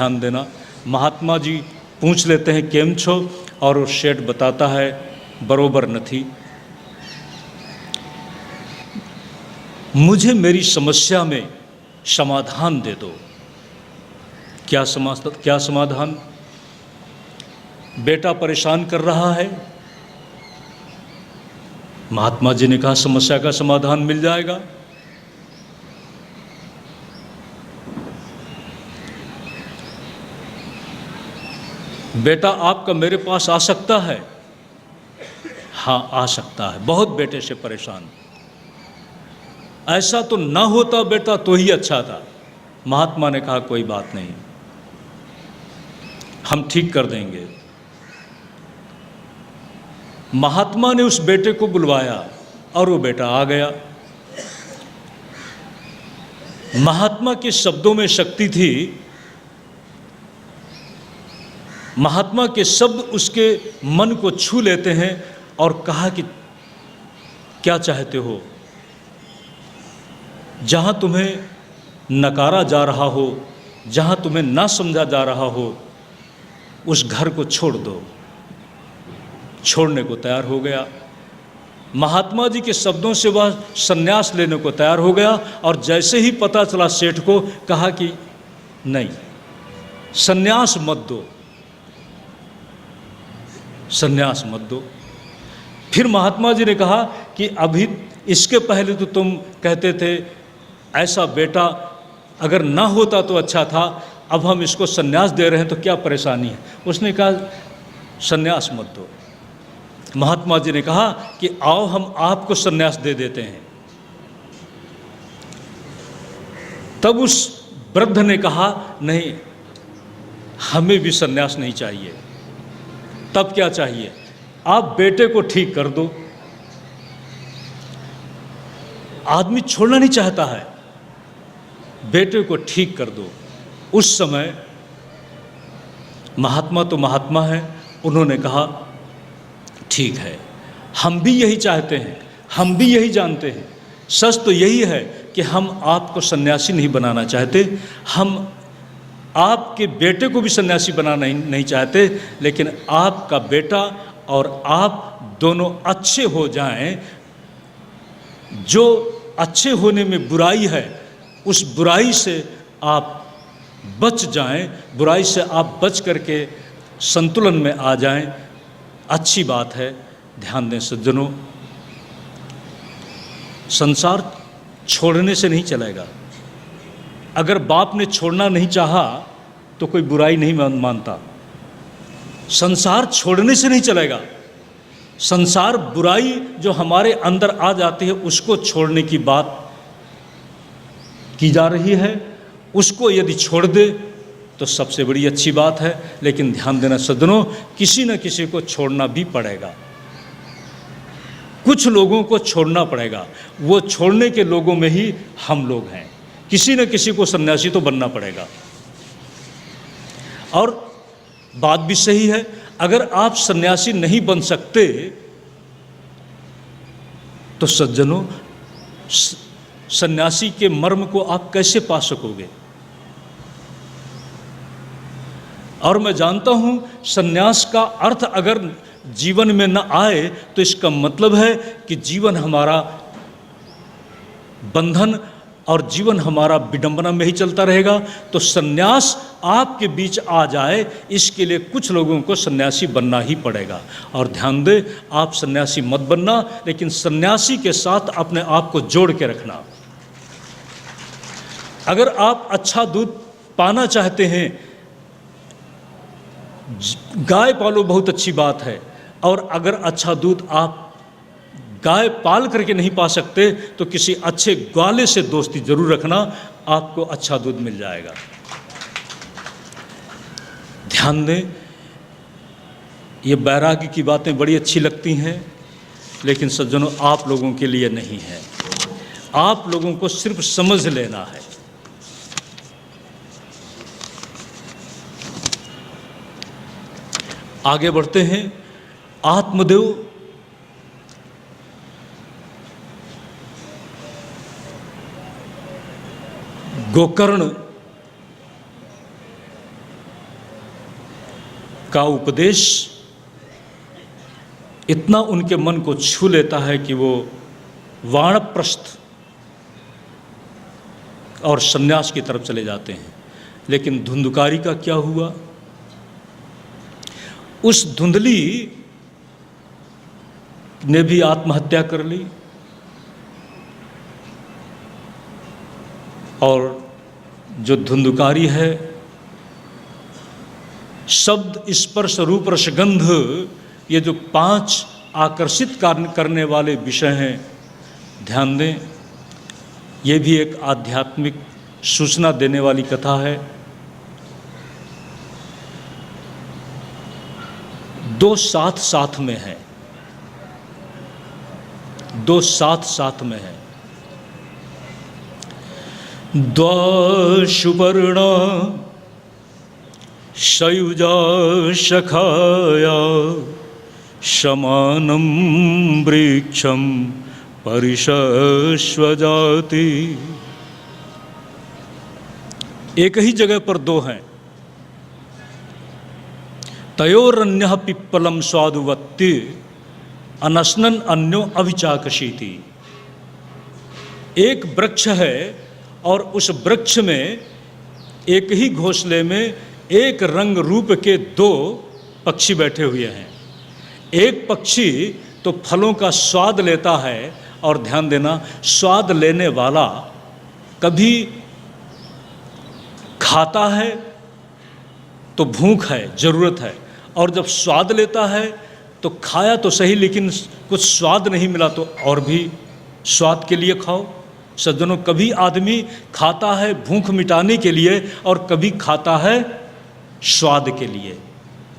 ध्यान देना। महात्मा जी पूछ लेते हैं केम छो, और वो शेठ बताता है बरोबर नहीं। मुझे मेरी समस्या में समाधान दे दो। क्या समाधान? बेटा परेशान कर रहा है। महात्मा जी ने कहा समस्या का समाधान मिल जाएगा। बेटा आपका मेरे पास आ सकता है? हाँ आ सकता है, बहुत बेटे से परेशान। ऐसा तो ना होता बेटा तो ही अच्छा था। महात्मा ने कहा कोई बात नहीं, हम ठीक कर देंगे। महात्मा ने उस बेटे को बुलवाया और वो बेटा आ गया। महात्मा के शब्दों में शक्ति थी। महात्मा के शब्द उसके मन को छू लेते हैं और कहा कि क्या चाहते हो? जहां तुम्हें नकारा जा रहा हो, जहां तुम्हें ना समझा जा रहा हो, उस घर को छोड़ दो। छोड़ने को तैयार हो गया। महात्मा जी के शब्दों से वह संन्यास लेने को तैयार हो गया। और जैसे ही पता चला सेठ को, कहा कि नहीं, संन्यास मत दो, संन्यास मत दो। फिर महात्मा जी ने कहा कि अभी इसके पहले तो तुम कहते थे ऐसा बेटा अगर ना होता तो अच्छा था, अब हम इसको संन्यास दे रहे हैं तो क्या परेशानी है? उसने कहा संन्यास मत दो। महात्मा जी ने कहा कि आओ हम आपको संन्यास दे देते हैं। तब उस वृद्ध ने कहा नहीं, हमें भी संन्यास नहीं चाहिए। तब क्या चाहिए? आप बेटे को ठीक कर दो। आदमी छोड़ना नहीं चाहता है, बेटे को ठीक कर दो। उस समय महात्मा तो महात्मा है, उन्होंने कहा ठीक है, हम भी यही चाहते हैं, हम भी यही जानते हैं। सच तो यही है कि हम आपको सन्यासी नहीं बनाना चाहते, हम आपके बेटे को भी सन्यासी बनाना नहीं चाहते, लेकिन आपका बेटा और आप दोनों अच्छे हो जाएं। जो अच्छे होने में बुराई है, उस बुराई से आप बच जाएं, बुराई से आप बच करके संतुलन में आ जाएं। अच्छी बात है। ध्यान दें सज्जनों, संसार छोड़ने से नहीं चलेगा। अगर बाप ने छोड़ना नहीं चाहा तो कोई बुराई नहीं मानता। संसार छोड़ने से नहीं चलेगा। संसार बुराई जो हमारे अंदर आ जाती है उसको छोड़ने की बात की जा रही है। उसको यदि छोड़ दे तो सबसे बड़ी अच्छी बात है। लेकिन ध्यान देना सज्जनों, किसी न किसी को छोड़ना भी पड़ेगा। कुछ लोगों को छोड़ना पड़ेगा। वो छोड़ने के लोगों में ही हम लोग हैं। किसी न किसी को सन्यासी तो बनना पड़ेगा। और बात भी सही है, अगर आप सन्यासी नहीं बन सकते तो सज्जनों, सन्यासी के मर्म को आप कैसे पा सकोगे? और मैं जानता हूं सन्यास का अर्थ अगर जीवन में न आए तो इसका मतलब है कि जीवन हमारा बंधन और जीवन हमारा विडंबना में ही चलता रहेगा। तो सन्यास आपके बीच आ जाए, इसके लिए कुछ लोगों को सन्यासी बनना ही पड़ेगा। और ध्यान दें, आप सन्यासी मत बनना, लेकिन सन्यासी के साथ अपने आप को जोड़ के रखना। अगर आप अच्छा दूध पाना चाहते हैं, गाय पालो, बहुत अच्छी बात है। और अगर अच्छा दूध आप गाय पाल करके नहीं पा सकते तो किसी अच्छे ग्वाले से दोस्ती जरूर रखना, आपको अच्छा दूध मिल जाएगा। ध्यान दें, ये बैरागी की बातें बड़ी अच्छी लगती हैं, लेकिन सज्जनों आप लोगों के लिए नहीं है। आप लोगों को सिर्फ समझ लेना है। आगे बढ़ते हैं। आत्मदेव गोकर्ण का उपदेश इतना उनके मन को छू लेता है कि वो वानप्रस्थ और सन्यास की तरफ चले जाते हैं। लेकिन धुंधकारी का क्या हुआ? उस धुंधली ने भी आत्महत्या कर ली और जो धुंधकारी है, शब्द, स्पर्श, रूप, रसगंध, ये जो 5 आकर्षित करने वाले विषय हैं, ध्यान दें, ये भी एक आध्यात्मिक सूचना देने वाली कथा है। 2 साथ साथ में है, 2 साथ साथ में है। द्वाशुपर्णा शयुजा शखाया शमानं वृक्षं परिशश्वजाति। एक ही जगह पर 2 हैं। तयोरन्यः पिप्पलं स्वादुवत्ति अनशनन अन्यो अविचाकशीति। एक वृक्ष है और उस वृक्ष में एक ही घोंसले में एक रंग रूप के 2 पक्षी बैठे हुए हैं। एक पक्षी तो फलों का स्वाद लेता है, और ध्यान देना, स्वाद लेने वाला कभी खाता है तो भूख है, ज़रूरत है, और जब स्वाद लेता है तो खाया तो सही लेकिन कुछ स्वाद नहीं मिला तो और भी स्वाद के लिए खाओ। सज्जनों, कभी आदमी खाता है भूख मिटाने के लिए और कभी खाता है स्वाद के लिए।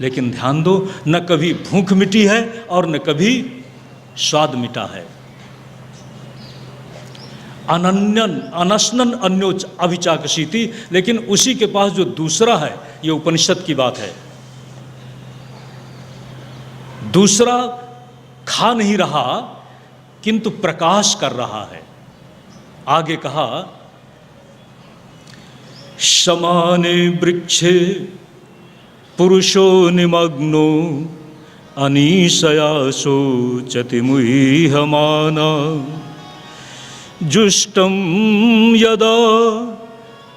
लेकिन ध्यान दो, न कभी भूख मिटी है और न कभी स्वाद मिटा है। अनन्यन अनशनन अन्यो अविचाकशीति। लेकिन उसी के पास जो दूसरा है, ये उपनिषद की बात है, दूसरा खा नहीं रहा किंतु प्रकाश कर रहा है। आगे कहा, शमाने वृक्षे पुरुषो निमग्नो अनीशया शोचति मुह्यमाना जुष्टं यदा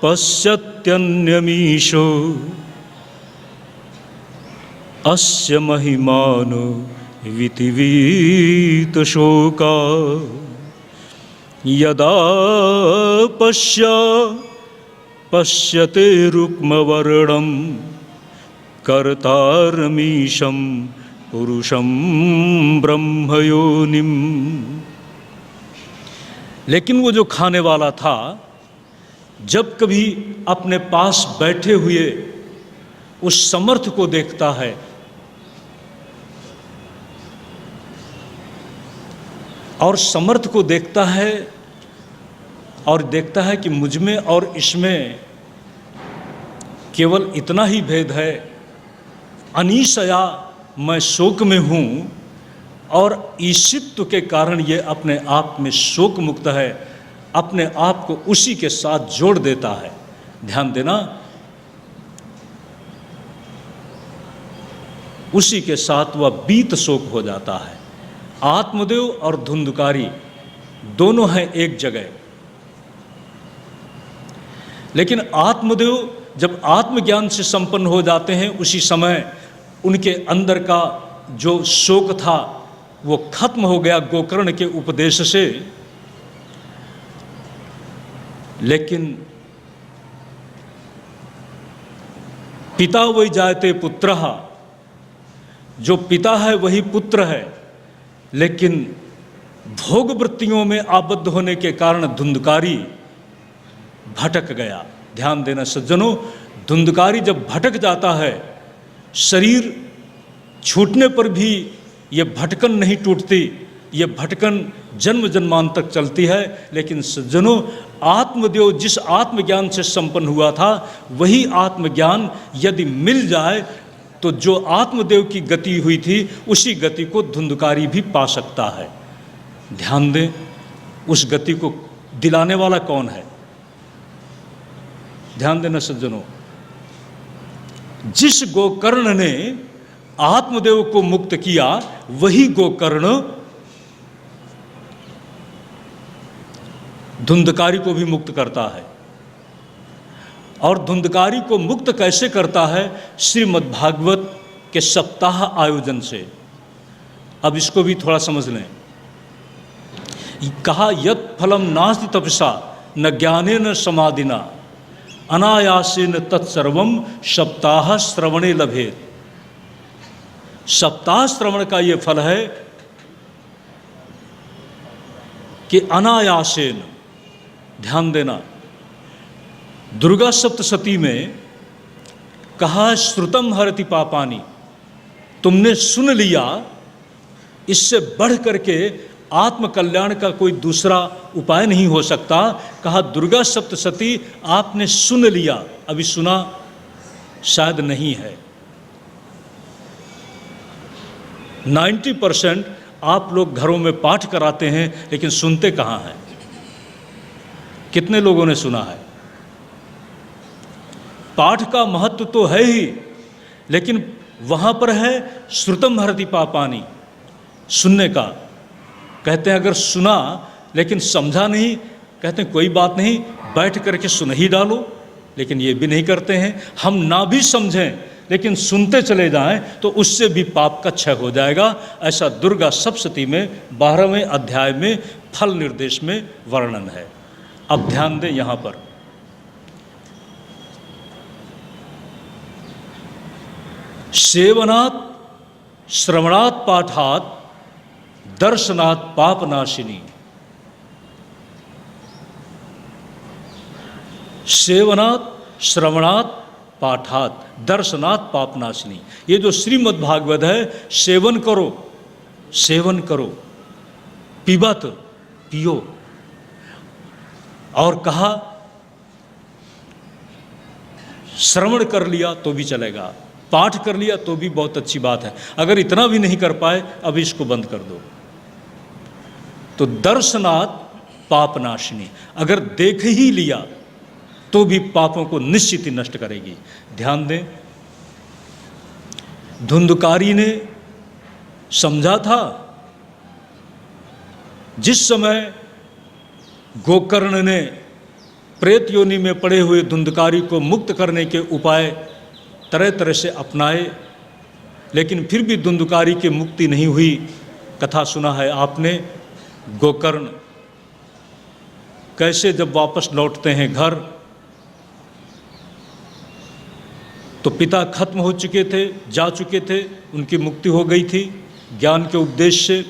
पश्यत्यन्यमीशो अस्य महिमानो वितिवीत शोका यदा पश्यते रुक्मवर्णं कर्तारमीशं पुरुषं ब्रह्मयोनिम्। लेकिन वो जो खाने वाला था, जब कभी अपने पास बैठे हुए उस समर्थ को देखता है और समर्थ को देखता है और देखता है कि मुझ में और इसमें केवल इतना ही भेद है, अनीशया मैं शोक में हूँ और ईशित्व के कारण ये अपने आप में शोक मुक्त है, अपने आप को उसी के साथ जोड़ देता है। ध्यान देना, उसी के साथ वह बीत शोक हो जाता है। आत्मदेव और धुंधकारी दोनों हैं एक जगह। लेकिन आत्मदेव जब आत्मज्ञान से संपन्न हो जाते हैं, उसी समय उनके अंदर का जो शोक था वो खत्म हो गया गोकर्ण के उपदेश से। लेकिन पिता वही जायते पुत्रः, जो पिता है वही पुत्र है, लेकिन भोग वृत्तियों में आबद्ध होने के कारण धुंधकारी भटक गया। ध्यान देना सज्जनों, धुंधकारी जब भटक जाता है, शरीर छूटने पर भी ये भटकन नहीं टूटती, ये भटकन जन्म जन्मांतर तक चलती है। लेकिन सज्जनों, आत्मदेव जिस आत्मज्ञान से संपन्न हुआ था, वही आत्मज्ञान यदि मिल जाए तो जो आत्मदेव की गति हुई थी, उसी गति को धुंधकारी भी पा सकता है। ध्यान दें, उस गति को दिलाने वाला कौन है? ध्यान देना सज्जनों, जिस गोकर्ण ने आत्मदेव को मुक्त किया वही गोकर्ण धुंधकारी को भी मुक्त करता है। और धुंधकारी को मुक्त कैसे करता है? श्रीमद् भागवत के सप्ताह आयोजन से। अब इसको भी थोड़ा समझ लें। कहा यत् फलम नास्ति तपसा न ज्ञानेन समाधिना अनायासेन तत्सर्वम सप्ताह श्रवणे लभेत। सप्ताह श्रवण का ये फल है कि अनायासेन, ध्यान देना, दुर्गा सप्तशती में कहा श्रुतम हरति पापानि, तुमने सुन लिया, इससे बढ़ करके आत्म कल्याण का कोई दूसरा उपाय नहीं हो सकता। कहा दुर्गा सप्तशती आपने सुन लिया, अभी सुना शायद नहीं है। 90% आप लोग घरों में पाठ कराते हैं लेकिन सुनते कहाँ हैं? कितने लोगों ने सुना है? पाठ का महत्व तो है ही, लेकिन वहाँ पर है श्रुतम हरति पापानि, सुनने का। कहते हैं अगर सुना लेकिन समझा नहीं, कहते हैं कोई बात नहीं, बैठ करके सुन ही डालो, लेकिन ये भी नहीं करते हैं। हम ना भी समझें लेकिन सुनते चले जाएं तो उससे भी पाप का क्षय हो जाएगा। ऐसा दुर्गा सप्तशती में 12वें अध्याय में फल निर्देश में वर्णन है। अब ध्यान दें यहाँ पर, सेवनात् श्रवणात् पाठात् दर्शनात् पापनाशिनी। सेवनात् श्रवणात् पाठात् दर्शनात् पापनाशिनी। ये जो श्रीमद् भागवत है, सेवन करो, सेवन करो, पीबत पियो। और कहा श्रवण कर लिया तो भी चलेगा, पाठ कर लिया तो भी बहुत अच्छी बात है। अगर इतना भी नहीं कर पाए अभी इसको बंद कर दो। तो दर्शनात् पापनाशिनी, अगर देख ही लिया तो भी पापों को निश्चित ही नष्ट करेगी। ध्यान दें, धुंधकारी ने समझा था जिस समय गोकर्ण ने प्रेत योनि में पड़े हुए धुंधकारी को मुक्त करने के उपाय तरह तरह से अपनाए, लेकिन फिर भी धुंधकारी की मुक्ति नहीं हुई। कथा सुना है आपने, गोकर्ण कैसे जब वापस लौटते हैं घर तो पिता खत्म हो चुके थे, जा चुके थे, उनकी मुक्ति हो गई थी ज्ञान के उपदेश से,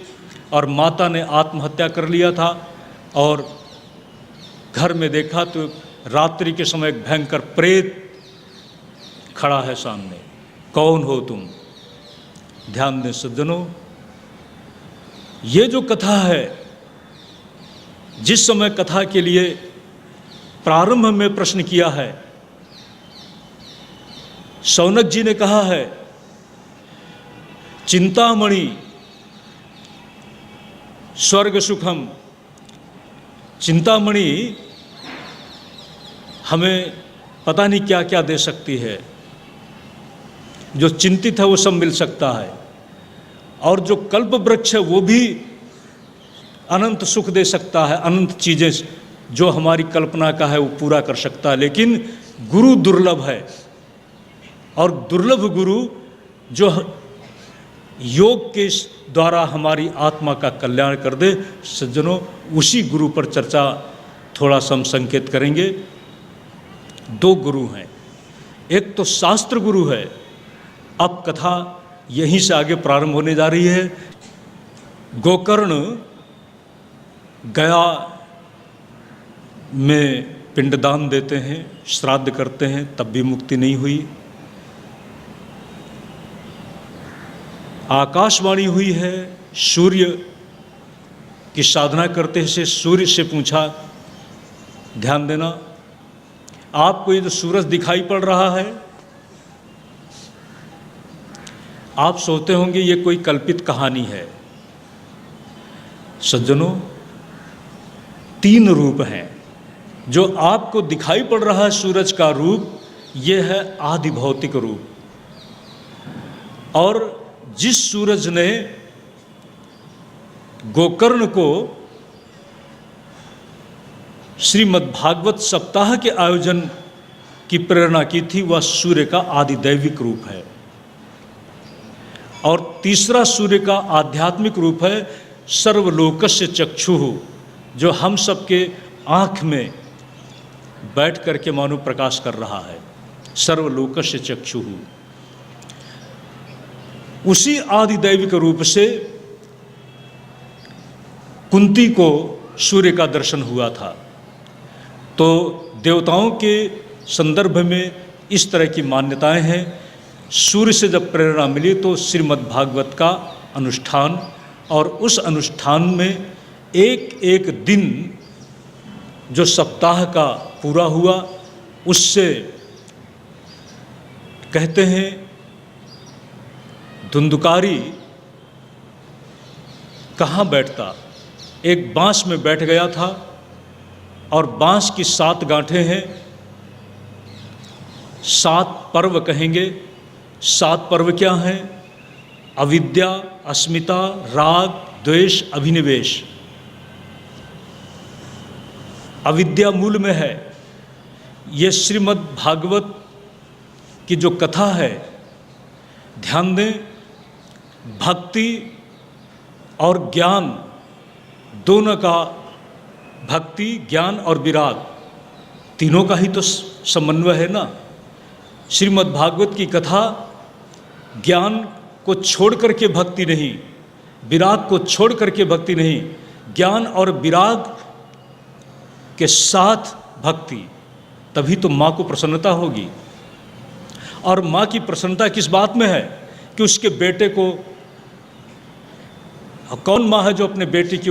और माता ने आत्महत्या कर लिया था। और घर में देखा तो रात्रि के समय एक भयंकर प्रेत खड़ा है सामने। कौन हो तुम? ध्यान दें सज्जनों, ये जो कथा है, जिस समय कथा के लिए प्रारंभ में प्रश्न किया है, शौनक जी ने कहा है चिंतामणि स्वर्ग सुखम, चिंतामणि हमें पता नहीं क्या क्या दे सकती है, जो चिंतित है वो सब मिल सकता है, और जो कल्प वृक्ष है वो भी अनंत सुख दे सकता है, अनंत चीज़ें जो हमारी कल्पना का है वो पूरा कर सकता है। लेकिन गुरु दुर्लभ है, और दुर्लभ गुरु जो योग के द्वारा हमारी आत्मा का कल्याण कर दे। सज्जनों, उसी गुरु पर चर्चा थोड़ा सा हम संकेत करेंगे। दो गुरु हैं, एक तो शास्त्र गुरु है। अब कथा यहीं से आगे प्रारंभ होने जा रही है। गोकर्ण गया में पिंडदान देते हैं, श्राद्ध करते हैं, तब भी मुक्ति नहीं हुई। आकाशवाणी हुई है, सूर्य की साधना करते से सूर्य से पूछा, ध्यान देना, आपको ये जो सूरज दिखाई पड़ रहा है, आप सोचते होंगे ये कोई कल्पित कहानी है। सज्जनों, तीन रूप हैं। जो आपको दिखाई पड़ रहा है सूरज का रूप, ये है आदि भौतिक रूप, और जिस सूरज ने गोकर्ण को श्रीमद्भागवत सप्ताह के आयोजन की प्रेरणा की थी, वह सूर्य का आदिदैविक रूप है। और तीसरा सूर्य का आध्यात्मिक रूप है सर्वलोकस्य चक्षुः, जो हम सबके आँख में बैठ करके मानो प्रकाश कर रहा है। सर्वलोकस्य चक्षुः, उसी आदिदैविक रूप से कुंती को सूर्य का दर्शन हुआ था। तो देवताओं के संदर्भ में इस तरह की मान्यताएं हैं। सूर्य से जब प्रेरणा मिली तो श्रीमद्भागवत का अनुष्ठान, और उस अनुष्ठान में एक एक दिन जो सप्ताह का पूरा हुआ, उससे कहते हैं धुंधुकारी कहाँ बैठता, एक बांस में बैठ गया था, और बांस की 7 गांठें हैं, 7 पर्व कहेंगे। 7 पर्व क्या हैं? अविद्या, अस्मिता, राग, द्वेष, अभिनिवेश। अविद्या मूल में है। ये श्रीमद् भागवत की जो कथा है, ध्यान दें, भक्ति और ज्ञान दोनों का, भक्ति, ज्ञान और विराग तीनों का ही तो समन्वय है ना। श्रीमद् भागवत की कथा ज्ञान को छोड़ करके भक्ति नहीं, विराग को छोड़ करके भक्ति नहीं, ज्ञान और विराग के साथ भक्ति, तभी तो माँ को प्रसन्नता होगी। और माँ की प्रसन्नता किस बात में है? कि उसके बेटे को, कौन माँ है जो अपने बेटे की